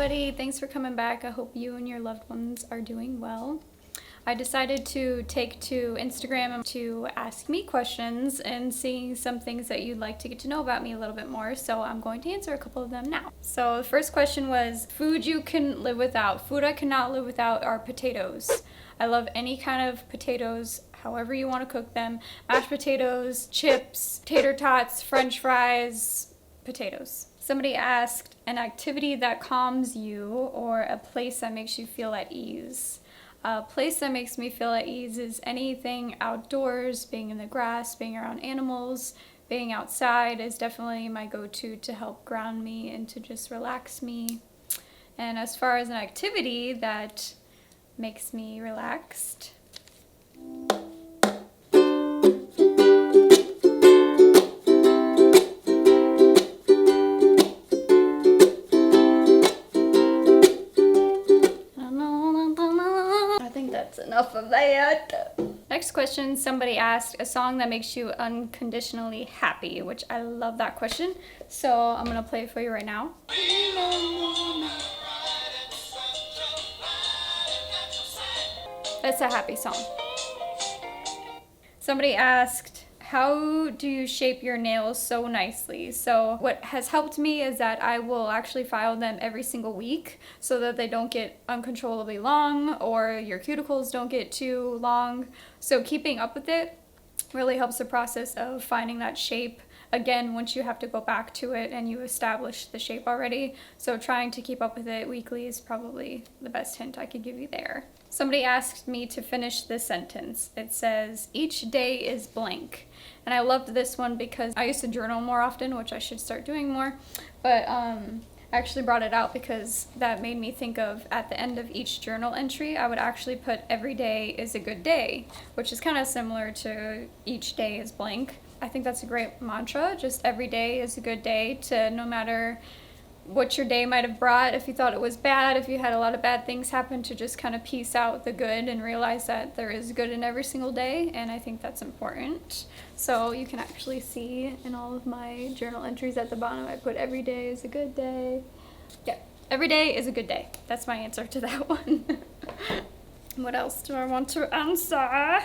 everybody. Thanks for coming back. I hope you and your loved ones are doing well. I decided to take to Instagram to ask me questions and seeing some things that you'd like to get to know about me a little bit more. So I'm going to answer a couple of them now. So the first question was, food you can live without. Food I cannot live without are potatoes. I love any kind of potatoes, however you want to cook them. Mashed potatoes, chips, tater tots, french fries, potatoes. Somebody asked, an activity that calms you or a place that makes you feel at ease. A place that makes me feel at ease is anything outdoors, being in the grass, being around animals, being outside is definitely my go-to to help ground me and to just relax me. And as far as an activity that makes me relaxed, enough of that. Next question, somebody asked a song that makes you unconditionally happy, which I love that question. So I'm gonna play it for you right now. It's a happy song. Somebody asked, how do you shape your nails so nicely? So what has helped me is that I will actually file them every single week so that they don't get uncontrollably long or your cuticles don't get too long. So keeping up with it really helps the process of finding that shape. Again, once you have to go back to it and you establish the shape already. So trying to keep up with it weekly is probably the best hint I could give you there. Somebody asked me to finish this sentence. It says, each day is blank. And I loved this one because I used to journal more often, which I should start doing more. But I actually brought it out because that made me think of, at the end of each journal entry, I would actually put every day is a good day, which is kind of similar to each day is blank. I think that's a great mantra, just every day is a good day, to no matter what your day might have brought, if you thought it was bad, if you had a lot of bad things happen, to just kind of piece out the good and realize that there is good in every single day, and I think that's important. So you can actually see in all of my journal entries at the bottom, I put every day is a good day. Yeah, every day is a good day. That's my answer to that one. What else do I want to answer?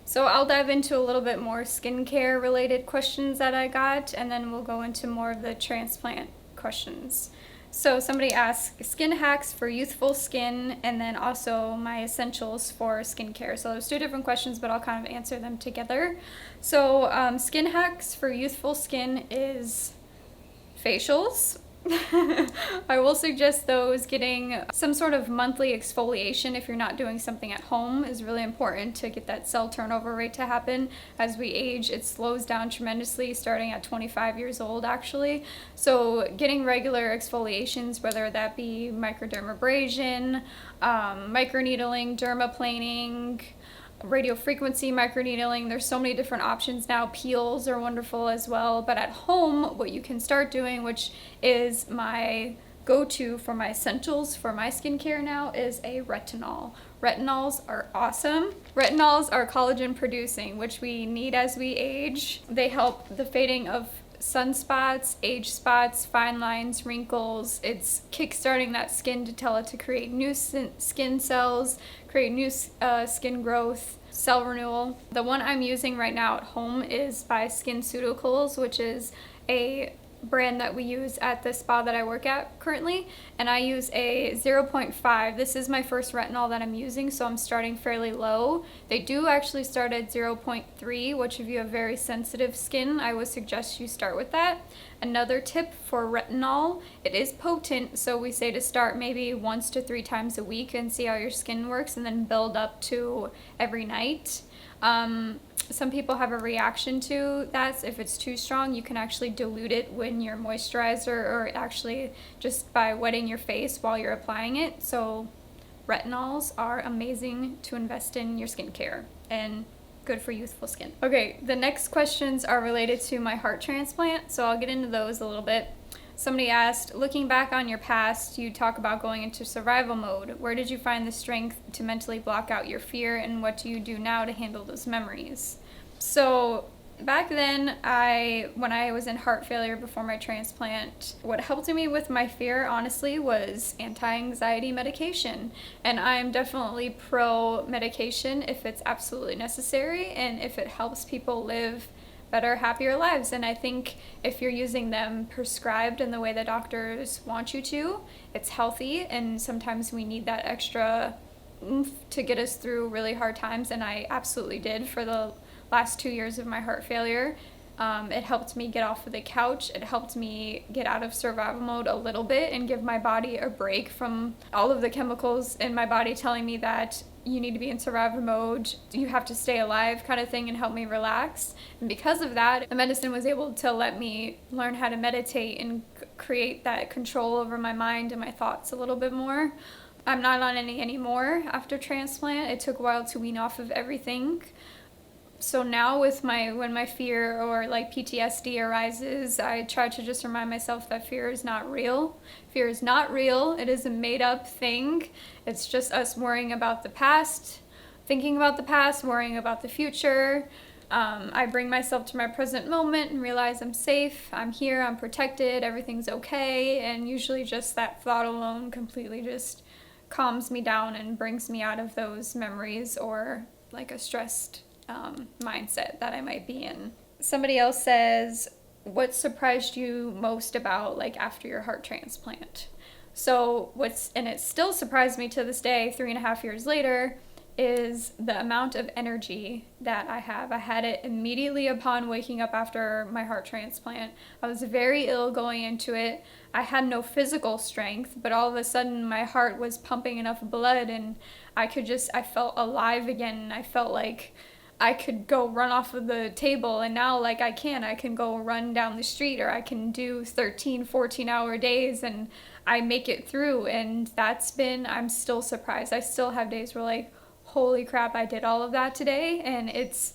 So I'll dive into a little bit more skincare related questions that I got, and then we'll go into more of the transplant questions. So somebody asked skin hacks for youthful skin, and then also my essentials for skincare. So there's two different questions, but I'll kind of answer them together. So skin hacks for youthful skin is facials. I will suggest those. Getting some sort of monthly exfoliation if you're not doing something at home is really important to get that cell turnover rate to happen. As we age, it slows down tremendously starting at 25 years old actually. So getting regular exfoliations, whether that be microdermabrasion, microneedling, dermaplaning, radiofrequency microneedling. There's so many different options now. Peels are wonderful as well. But at home, what you can start doing, which is my go-to for my essentials for my skincare now, is a retinol. Retinols are awesome. Retinols are collagen producing, which we need as we age. They help the fading of sunspots, age spots, fine lines, wrinkles. It's kickstarting that skin to tell it to create new skin cells, create new skin growth, cell renewal. The one I'm using right now at home is by SkinCeuticals, which is a brand that we use at the spa that I work at currently, and I use a 0.5. This is my first retinol that I'm using, so I'm starting fairly low. They do actually start at 0.3, which if you have very sensitive skin, I would suggest you start with that. Another tip for retinol, it is potent, so we say to start maybe 1 to 3 times a week and see how your skin works, and then build up to every night. Some people have a reaction to that. If it's too strong, you can actually dilute it when your moisturizer, or actually just by wetting your face while you're applying it. So retinols are amazing to invest in your skincare and good for youthful skin. Okay, the next questions are related to my heart transplant, so I'll get into those a little bit. Somebody asked, looking back on your past, you talk about going into survival mode. Where did you find the strength to mentally block out your fear, and what do you do now to handle those memories? So back then, when I was in heart failure before my transplant, what helped me with my fear, honestly, was anti-anxiety medication. And I'm definitely pro medication if it's absolutely necessary and if it helps people live better, happier lives. And I think if you're using them prescribed in the way the doctors want you to, it's healthy. And sometimes we need that extra oomph to get us through really hard times. And I absolutely did for the last 2 years of my heart failure. It helped me get off of the couch. It helped me get out of survival mode a little bit and give my body a break from all of the chemicals in my body telling me that you need to be in survival mode, you have to stay alive kind of thing, and help me relax. And because of that, the medicine was able to let me learn how to meditate and create that control over my mind and my thoughts a little bit more. I'm not on any anymore after transplant. It took a while to wean off of everything. So now when my fear or like PTSD arises, I try to just remind myself that fear is not real. Fear is not real. It is a made up thing. It's just us worrying about the past, thinking about the past, worrying about the future. I bring myself to my present moment and realize I'm safe, I'm here, I'm protected, everything's okay. And usually just that thought alone completely just calms me down and brings me out of those memories or like a stressed mindset that I might be in. Somebody else says, what surprised you most about like after your heart transplant? So and it still surprised me to this day, 3.5 years later, is the amount of energy that I have. I had it immediately upon waking up after my heart transplant. I was very ill going into it. I had no physical strength, but all of a sudden my heart was pumping enough blood and I felt alive again. I felt like I could go run off of the table, and now like I can go run down the street, or I can do 13, 14-hour days and I make it through. And I'm still surprised. I still have days where like, holy crap, I did all of that today. And it's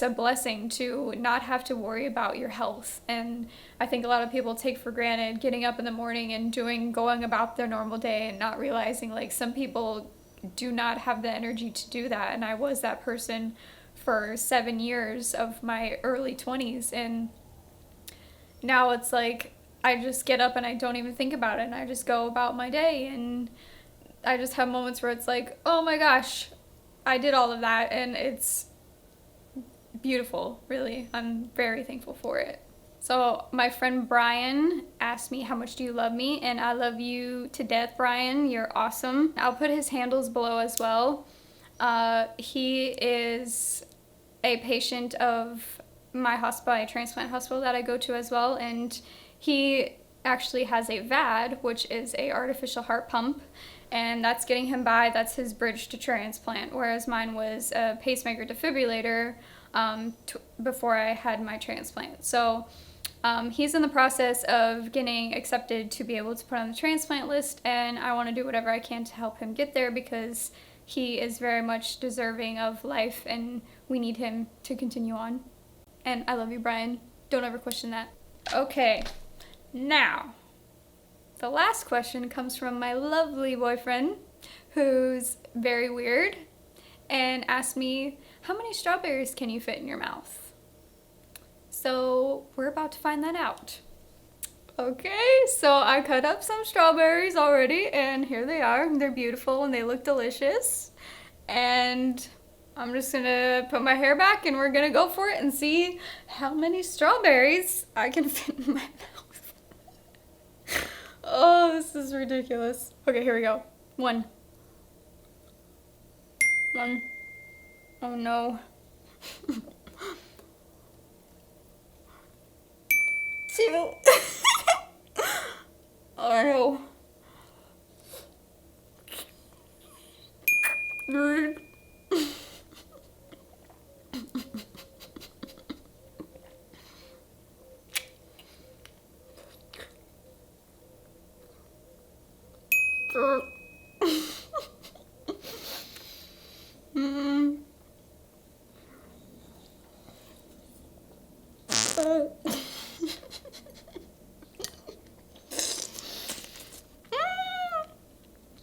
a blessing to not have to worry about your health. And I think a lot of people take for granted getting up in the morning and going about their normal day and not realizing like some people do not have the energy to do that. And I was that person for 7 years of my early 20s. And now it's like, I just get up and I don't even think about it. And I just go about my day. And I just have moments where it's like, oh my gosh, I did all of that. And it's beautiful, really. I'm very thankful for it. So my friend Brian asked me, how much do you love me? And I love you to death, Brian. You're awesome. I'll put his handles below as well. He is a patient of my hospital, a transplant hospital that I go to as well. And he actually has a VAD, which is a artificial heart pump. And that's getting him by. That's his bridge to transplant. Whereas mine was a pacemaker defibrillator before I had my transplant. So he's in the process of getting accepted to be able to put on the transplant list, and I want to do whatever I can to help him get there because he is very much deserving of life and we need him to continue on. And I love you, Brian. Don't ever question that. Okay, now, the last question comes from my lovely boyfriend, who's very weird, and asked me, how many strawberries can you fit in your mouth? So we're about to find that out. Okay, so I cut up some strawberries already, and here they are. They're beautiful and they look delicious. And I'm just gonna put my hair back and we're gonna go for it and see how many strawberries I can fit in my mouth. Oh, this is ridiculous. Okay, here we go. One. Oh no. 2. Oh no. 3.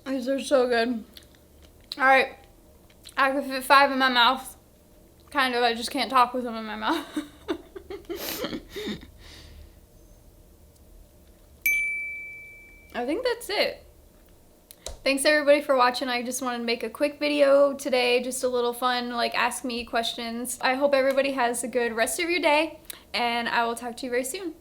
These are so good. Alright, I can fit 5 in my mouth. Kind of, I just can't talk with them in my mouth. I think that's it. Thanks everybody for watching. I just wanted to make a quick video today, just a little fun, like ask me questions. I hope everybody has a good rest of your day, and I will talk to you very soon.